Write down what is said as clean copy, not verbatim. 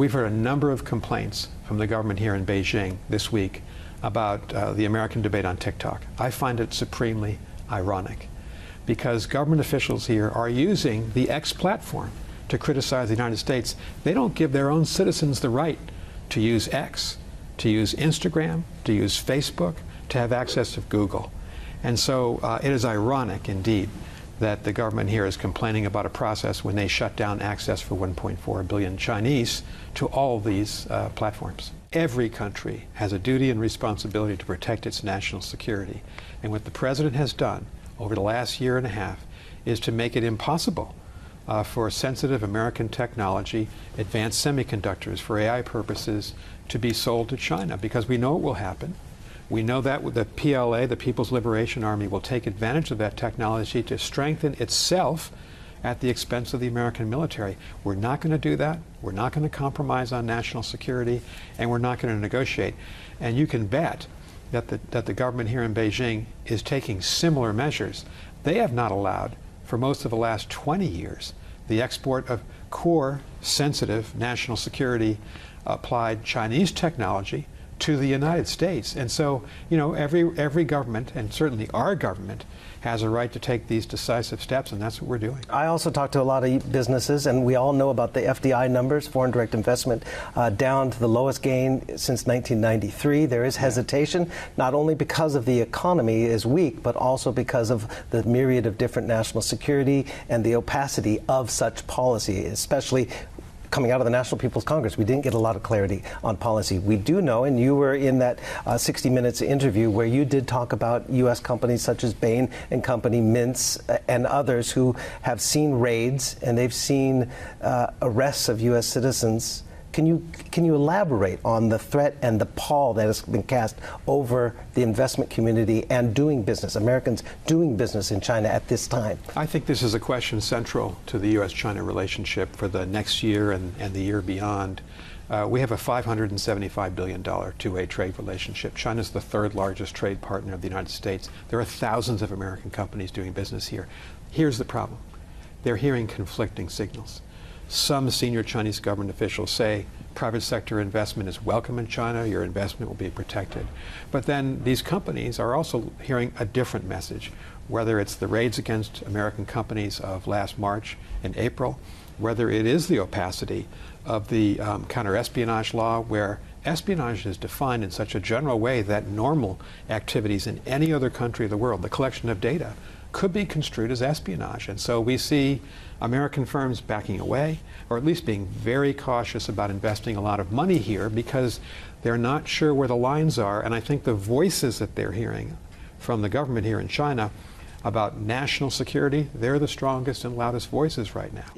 We've heard a number of complaints from the government here in Beijing this week about the American debate on TikTok. I find it supremely ironic because government officials here are using the X platform to criticize the United States. They don't give their own citizens the right to use X, to use Instagram, to use Facebook, to have access to Google. And so it is ironic indeed that the government here is complaining about a process when they shut down access for 1.4 billion Chinese to all of these platforms. Every country has a duty and responsibility to protect its national security. And what the president has done over the last year and a half is to make it impossible for sensitive American technology, advanced semiconductors for AI purposes, to be sold to China, because we know it will happen. We know that the PLA, the People's Liberation Army, will take advantage of that technology to strengthen itself at the expense of the American military. We're not going to do that. We're not going to compromise on national security, and we're not going to negotiate. And you can bet that the government here in Beijing is taking similar measures. They have not allowed, for most of the last 20 years, the export of core, sensitive, national security applied Chinese technology to the United States. And so, you know, every government, and certainly our government, has a right to take these decisive steps, and that's what we're doing. I also talk to a lot of businesses, and we all know about the FDI numbers, foreign direct investment, down to the lowest gain since 1993. There is hesitation, not only because of the economy is weak, but also because of the myriad of different national security and the opacity of such policy, especially coming out of the National People's Congress. We didn't get a lot of clarity on policy. We do know, and you were in that 60 Minutes interview where you did talk about U.S. companies such as Bain and Company, Mintz, and others who have seen raids and they've seen arrests of U.S. citizens. Can you elaborate on the threat and the pall that has been cast over the investment community and doing business, Americans doing business in China at this time? I think this is a question central to the U.S.-China relationship for the next year and the year beyond. We have a $575 billion two-way trade relationship. China is the third largest trade partner of the United States. There are thousands of American companies doing business here. Here's the problem. They're hearing conflicting signals. Some senior Chinese government officials say private sector investment is welcome in China, your investment will be protected. But then these companies are also hearing a different message, whether it's the raids against American companies of last March and April, whether it is the opacity of the counter-espionage law, where espionage is defined in such a general way that normal activities in any other country of the world, the collection of data, could be construed as espionage. And so we see American firms backing away, or at least being very cautious about investing a lot of money here because they're not sure where the lines are. And I think the voices that they're hearing from the government here in China about national security, they're the strongest and loudest voices right now.